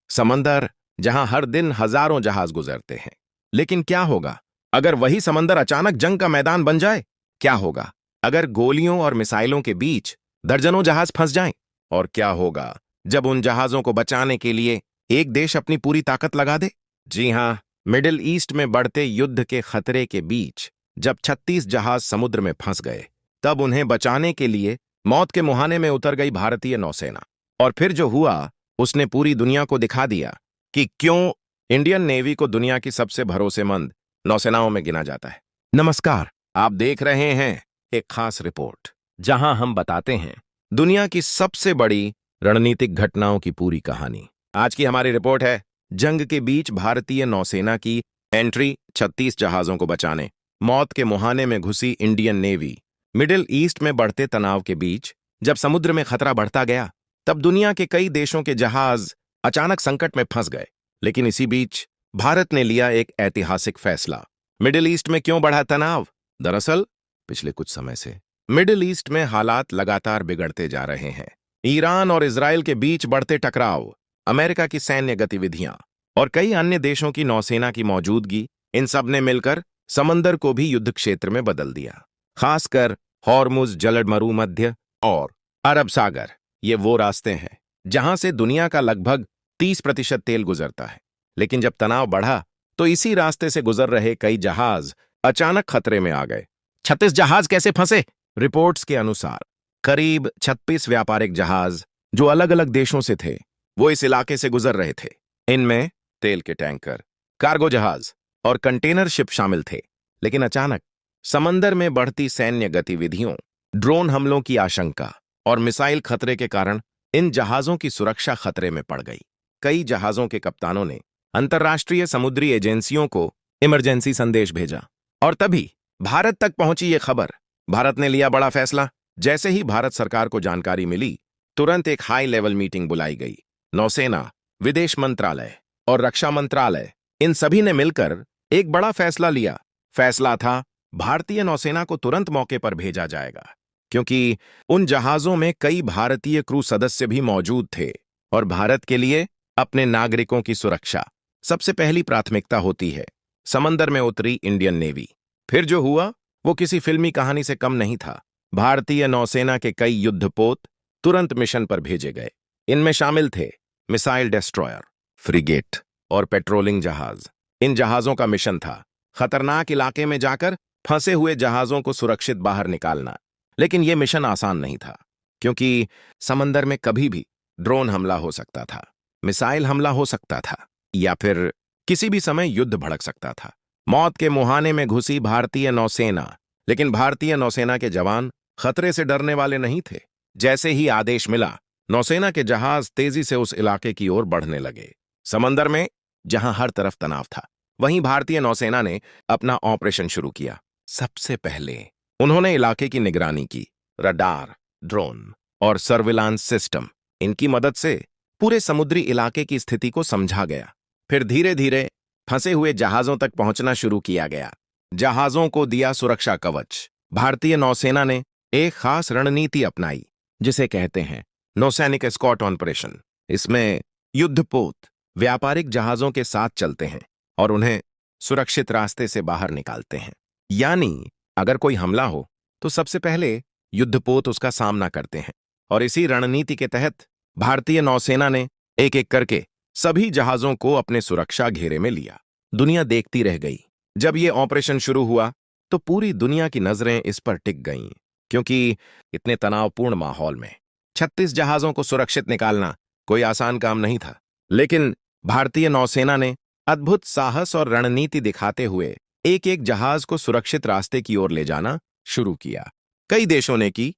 समंदर जहां हर दिन हजारों जहाज गुजरते हैं। लेकिन क्या होगा अगर वही समंदर अचानक जंग का मैदान बन जाए? क्या होगा अगर गोलियों और मिसाइलों के बीच दर्जनों जहाज फंस जाएं? और क्या होगा जब उन जहाजों को बचाने के लिए एक देश अपनी पूरी ताकत लगा दे? जी हां, मिडिल ईस्ट में बढ़ते युद्ध के खतरे के बीच जब 36 जहाज समुद्र में फंस गए, तब उन्हें बचाने के लिए मौत के मुहाने में उतर गई भारतीय नौसेना। और फिर जो हुआ उसने पूरी दुनिया को दिखा दिया कि क्यों इंडियन नेवी को दुनिया की सबसे भरोसेमंद नौसेनाओं में गिना जाता है। नमस्कार, आप देख रहे हैं एक खास रिपोर्ट जहां हम बताते हैं दुनिया की सबसे बड़ी रणनीतिक घटनाओं की पूरी कहानी। आज की हमारी रिपोर्ट है जंग के बीच भारतीय नौसेना की एंट्री, 36 जहाजों को बचाने, मौत के मुहाने में घुसी इंडियन नेवी। मिडिल ईस्ट में बढ़ते तनाव के बीच जब समुद्र में खतरा बढ़ता गया, तब दुनिया के कई देशों के जहाज अचानक संकट में फंस गए। लेकिन इसी बीच भारत ने लिया एक ऐतिहासिक फैसला। मिडिल ईस्ट में क्यों बढ़ा तनाव? दरअसल पिछले कुछ समय से मिडिल ईस्ट में हालात लगातार बिगड़ते जा रहे हैं। ईरान और इजराइल के बीच बढ़ते टकराव, अमेरिका की सैन्य गतिविधियां और कई अन्य देशों की नौसेना की मौजूदगी, इन सब ने मिलकर समंदर को भी युद्ध क्षेत्र में बदल दिया। खासकर हॉर्मुज जलमरुमध्य और अरब सागर, ये वो रास्ते हैं जहां से दुनिया का लगभग 30% तेल गुजरता है। लेकिन जब तनाव बढ़ा तो इसी रास्ते से गुजर रहे कई जहाज अचानक खतरे में आ गए। 36 जहाज कैसे फंसे? रिपोर्ट्स के अनुसार करीब 36 व्यापारिक जहाज जो अलग अलग देशों से थे, वो इस इलाके से गुजर रहे थे। इनमें तेल के टैंकर, कार्गो जहाज और कंटेनर शिप शामिल थे। लेकिन अचानक समंदर में बढ़ती सैन्य गतिविधियों, ड्रोन हमलों की आशंका और मिसाइल खतरे के कारण इन जहाजों की सुरक्षा खतरे में पड़ गई। कई जहाजों के कप्तानों ने अंतर्राष्ट्रीय समुद्री एजेंसियों को इमरजेंसी संदेश भेजा। और तभी भारत तक पहुंची ये खबर। भारत ने लिया बड़ा फैसला। जैसे ही भारत सरकार को जानकारी मिली, तुरंत एक हाई लेवल मीटिंग बुलाई गई। नौसेना, विदेश मंत्रालय और रक्षा मंत्रालय, इन सभी ने मिलकर एक बड़ा फैसला लिया। फैसला था भारतीय नौसेना को तुरंत मौके पर भेजा जाएगा, क्योंकि उन जहाजों में कई भारतीय क्रू सदस्य भी मौजूद थे और भारत के लिए अपने नागरिकों की सुरक्षा सबसे पहली प्राथमिकता होती है। समंदर में उतरी इंडियन नेवी। फिर जो हुआ वो किसी फिल्मी कहानी से कम नहीं था। भारतीय नौसेना के कई युद्धपोत तुरंत मिशन पर भेजे गए। इनमें शामिल थे मिसाइल डेस्ट्रॉयर, फ्रिगेट और पेट्रोलिंग जहाज। इन जहाजों का मिशन था खतरनाक इलाके में जाकर फंसे हुए जहाजों को सुरक्षित बाहर निकालना। लेकिन यह मिशन आसान नहीं था, क्योंकि समंदर में कभी भी ड्रोन हमला हो सकता था, मिसाइल हमला हो सकता था या फिर किसी भी समय युद्ध भड़क सकता था। मौत के मुहाने में घुसी भारतीय नौसेना। लेकिन भारतीय नौसेना के जवान खतरे से डरने वाले नहीं थे। जैसे ही आदेश मिला, नौसेना के जहाज तेजी से उस इलाके की ओर बढ़ने लगे। समंदर में जहां हर तरफ तनाव था, वहीं भारतीय नौसेना ने अपना ऑपरेशन शुरू किया। सबसे पहले उन्होंने इलाके की निगरानी की। रडार, ड्रोन और सर्विलांस सिस्टम, इनकी मदद से पूरे समुद्री इलाके की स्थिति को समझा गया। फिर धीरे धीरे फंसे हुए जहाजों तक पहुंचना शुरू किया गया। जहाजों को दिया सुरक्षा कवच। भारतीय नौसेना ने एक खास रणनीति अपनाई, जिसे कहते हैं नौसैनिक एस्कॉर्ट ऑपरेशन। इसमें युद्धपोत व्यापारिक जहाजों के साथ चलते हैं और उन्हें सुरक्षित रास्ते से बाहर निकालते हैं। यानी अगर कोई हमला हो तो सबसे पहले युद्धपोत उसका सामना करते हैं। और इसी रणनीति के तहत भारतीय नौसेना ने एक एक करके सभी जहाजों को अपने सुरक्षा घेरे में लिया। दुनिया देखती रह गई। जब यह ऑपरेशन शुरू हुआ तो पूरी दुनिया की नजरें इस पर टिक गईं, क्योंकि इतने तनावपूर्ण माहौल में 36 जहाजों को सुरक्षित निकालना कोई आसान काम नहीं था। लेकिन भारतीय नौसेना ने अद्भुत साहस और रणनीति दिखाते हुए एक एक जहाज को सुरक्षित रास्ते की ओर ले जाना शुरू किया। कई देशों ने की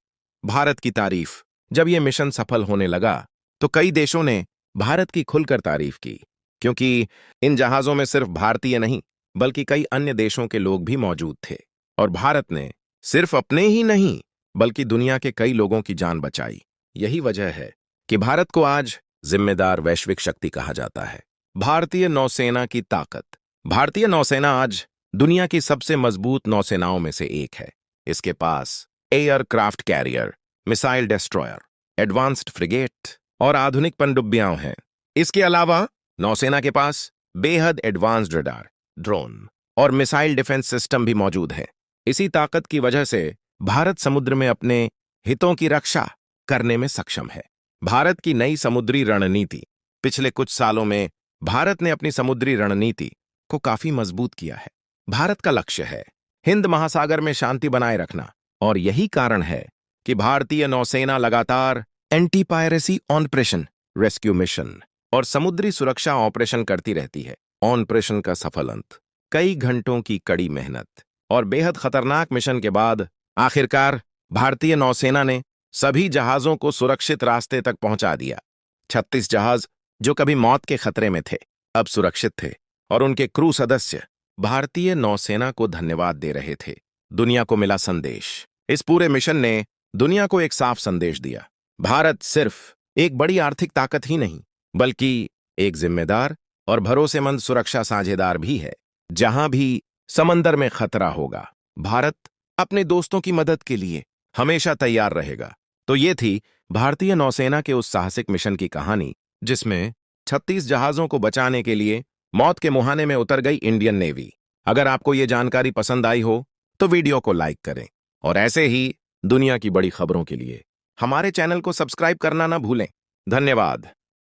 भारत की तारीफ। जब यह मिशन सफल होने लगा तो कई देशों ने भारत की खुलकर तारीफ की, क्योंकि इन जहाजों में सिर्फ भारतीय नहीं बल्कि कई अन्य देशों के लोग भी मौजूद थे। और भारत ने सिर्फ अपने ही नहीं बल्कि दुनिया के कई लोगों की जान बचाई। यही वजह है कि भारत को आज जिम्मेदार वैश्विक शक्ति कहा जाता है। भारतीय नौसेना की ताकत। भारतीय नौसेना आज दुनिया की सबसे मजबूत नौसेनाओं में से एक है। इसके पास aircraft carrier, missile destroyer, advanced frigate और आधुनिक पनडुब्बियां हैं। इसके अलावा नौसेना के पास बेहद एडवांस्ड रडार, ड्रोन और मिसाइल डिफेंस सिस्टम भी मौजूद है। इसी ताकत की वजह से भारत समुद्र में अपने हितों की रक्षा करने में सक्षम है। भारत की नई समुद्री रणनीति। पिछले कुछ सालों में भारत ने अपनी समुद्री रणनीति को काफी मजबूत किया है। भारत का लक्ष्य है हिंद महासागर में शांति बनाए रखना, और यही कारण है कि भारतीय नौसेना लगातार anti piracy operation, rescue mission और समुद्री सुरक्षा ऑपरेशन करती रहती है। ऑपरेशन का सफल अंत, कई घंटों की कड़ी मेहनत और बेहद खतरनाक मिशन के बाद आखिरकार भारतीय नौसेना ने सभी जहाजों को सुरक्षित रास्ते तक पहुंचा दिया। 36 जहाज जो कभी मौत के खतरे में थे, अब सुरक्षित थे और उनके क्रू सदस्य भारतीय नौसेना को धन्यवाद दे रहे थे। दुनिया को मिला संदेश। इस पूरे मिशन ने दुनिया को एक साफ संदेश दिया। भारत सिर्फ एक बड़ी आर्थिक ताकत ही नहीं, बल्कि एक जिम्मेदार और भरोसेमंद सुरक्षा साझेदार भी है। जहां भी समंदर में खतरा होगा, भारत अपने दोस्तों की मदद के लिए हमेशा तैयार रहेगा। तो ये थी भारतीय नौसेना के उस साहसिक मिशन की कहानी, जिसमें 36 जहाजों को बचाने के लिए मौत के मुहाने में उतर गई इंडियन नेवी। अगर आपको ये जानकारी पसंद आई हो तो वीडियो को लाइक करें, और ऐसे ही दुनिया की बड़ी खबरों के लिए हमारे चैनल को सब्सक्राइब करना ना भूलें। धन्यवाद।